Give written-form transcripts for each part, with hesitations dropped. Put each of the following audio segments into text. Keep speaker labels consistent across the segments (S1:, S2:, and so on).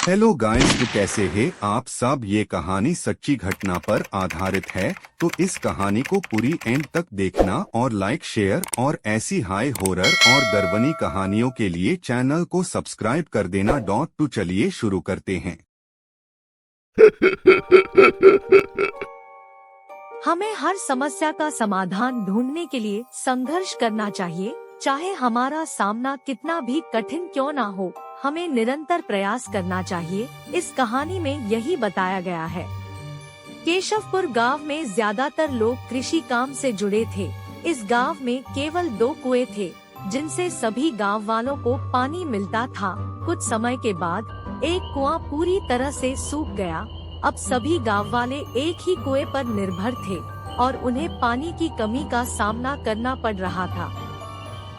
S1: Hello guys, तो कैसे हैं आप सब। ये कहानी सच्ची घटना पर आधारित है, तो इस कहानी को पूरी एंड तक देखना और लाइक शेयर और ऐसी हाई हॉरर और डरवनी कहानियों के लिए चैनल को सब्सक्राइब कर देना। तो चलिए शुरू करते हैं।
S2: हमें हर समस्या का समाधान ढूंढने के लिए संघर्ष करना चाहिए, चाहे हमारा सामना कितना भी कठिन क्यों ना हो। हमें निरंतर प्रयास करना चाहिए। इस कहानी में यही बताया गया है। केशवपुर गांव में ज्यादातर लोग कृषि काम से जुड़े थे। इस गांव में केवल 2 कुएं थे, जिनसे सभी गांव वालों को पानी मिलता था। कुछ समय के बाद एक कुआं पूरी तरह से सूख गया। अब सभी गांव वाले एक ही कुएं पर निर्भर थे और उन्हें पानी की कमी का सामना करना पड़ रहा था।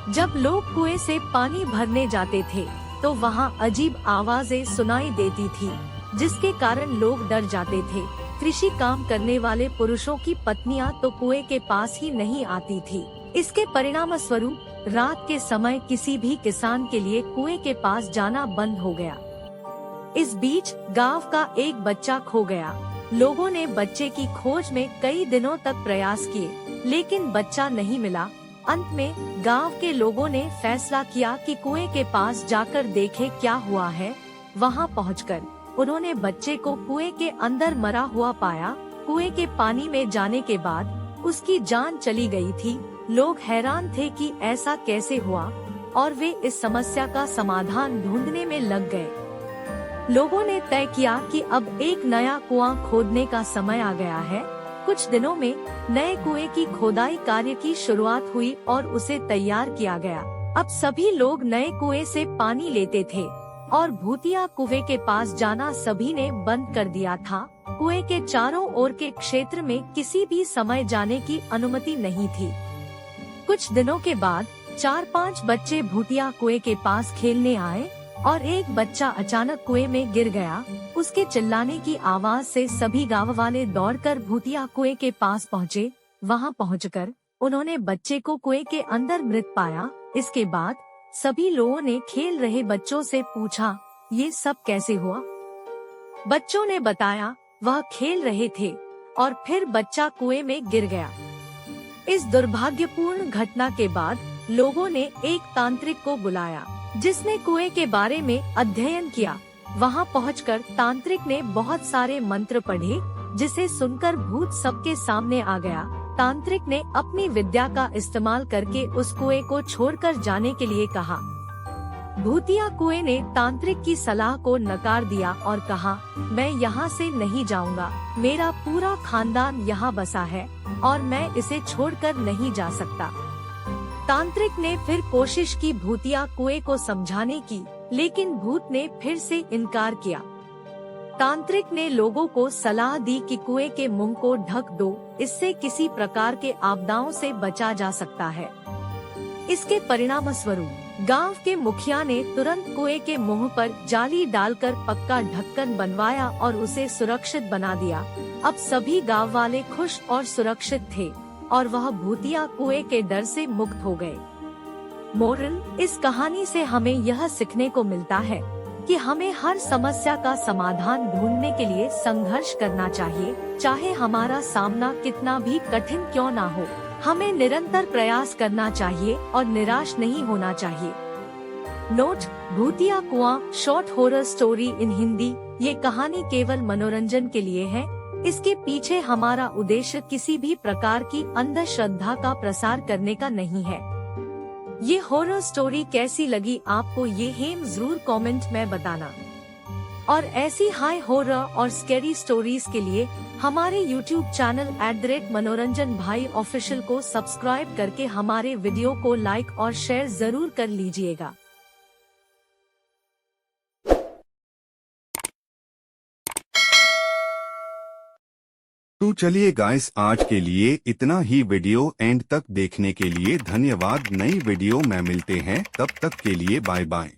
S2: जब लोग कुएं से पानी भरने जाते थे, तो वहां अजीब आवाजें सुनाई देती थी, जिसके कारण लोग डर जाते थे। कृषि काम करने वाले पुरुषों की पत्नियां तो कुएं के पास ही नहीं आती थी। इसके परिणाम स्वरूप रात के समय किसी भी किसान के लिए कुएं के पास जाना बंद हो गया। इस बीच गांव का एक बच्चा खो गया। लोगों ने बच्चे की खोज में कई दिनों तक प्रयास किए, लेकिन बच्चा नहीं मिला। अंत में गांव के लोगों ने फैसला किया कि कुएं के पास जाकर देखें क्या हुआ है। वहां पहुंचकर उन्होंने बच्चे को कुएं के अंदर मरा हुआ पाया। कुएं के पानी में जाने के बाद उसकी जान चली गई थी। लोग हैरान थे कि ऐसा कैसे हुआ, और वे इस समस्या का समाधान ढूंढने में लग गए। लोगों ने तय किया कि अब एक नया कुआं खोदने का समय आ गया है। कुछ दिनों में नए कुएं की खोदाई कार्य की शुरुआत हुई और उसे तैयार किया गया। अब सभी लोग नए कुएं से पानी लेते थे और भूतिया कुएं के पास जाना सभी ने बंद कर दिया था। कुएं के चारों ओर के क्षेत्र में किसी भी समय जाने की अनुमति नहीं थी। कुछ दिनों के बाद 4-5 बच्चे भूतिया कुएं के पास खेलने आए और एक बच्चा अचानक कुएं में गिर गया। उसके चिल्लाने की आवाज से सभी गांव वाले दौड़कर भूतिया कुएं के पास पहुँचे। वहां पहुंचकर उन्होंने बच्चे को कुएं के अंदर मृत पाया। इसके बाद सभी लोगों ने खेल रहे बच्चों से पूछा, ये सब कैसे हुआ? बच्चों ने बताया वह खेल रहे थे और फिर बच्चा कुएं में गिर गया। इस दुर्भाग्यपूर्ण घटना के बाद लोगों ने एक तांत्रिक को बुलाया, जिसने कुएं के बारे में अध्ययन किया। वहां पहुंचकर तांत्रिक ने बहुत सारे मंत्र पढ़े, जिसे सुनकर भूत सबके सामने आ गया। तांत्रिक ने अपनी विद्या का इस्तेमाल करके उस कुएं को छोड़कर जाने के लिए कहा। भूतिया कुएं ने तांत्रिक की सलाह को नकार दिया और कहा, मैं यहाँ से नहीं जाऊँगा। मेरा पूरा खानदान यहाँ बसा है और मैं इसे छोड़कर नहीं जा सकता। तांत्रिक ने फिर कोशिश की भूतिया कुएं को समझाने की, लेकिन भूत ने फिर से इनकार किया। तांत्रिक ने लोगों को सलाह दी कि कुएं के मुंह को ढक दो, इससे किसी प्रकार के आपदाओं से बचा जा सकता है। इसके परिणाम स्वरूप गांव के मुखिया ने तुरंत कुएं के मुंह पर जाली डालकर पक्का ढक्कन बनवाया और उसे सुरक्षित बना दिया। अब सभी गांव वाले खुश और सुरक्षित थे और वह भूतिया कुएं के डर से मुक्त हो गए। मोरल: इस कहानी से हमें यह सीखने को मिलता है कि हमें हर समस्या का समाधान ढूंढने के लिए संघर्ष करना चाहिए, चाहे हमारा सामना कितना भी कठिन क्यों ना हो। हमें निरंतर प्रयास करना चाहिए और निराश नहीं होना चाहिए। नोट: भूतिया कुआं short horror story in Hindi. ये कहानी केवल मनोरंजन के लिए है। इसके पीछे हमारा उद्देश्य किसी भी प्रकार की अंधश्रद्धा का प्रसार करने का नहीं है। ये हॉरर स्टोरी कैसी लगी आपको, ये हम जरूर कमेंट में बताना। और ऐसी हाई हॉरर और स्कैरी स्टोरीज के लिए हमारे YouTube चैनल @मनोरंजन भाई ऑफिशियल को सब्सक्राइब करके हमारे वीडियो को लाइक और शेयर जरूर कर लीजिएगा।
S1: तो चलिए गाइस, आज के लिए इतना ही। वीडियो एंड तक देखने के लिए धन्यवाद। नई वीडियो में मिलते हैं, तब तक के लिए बाय बाय।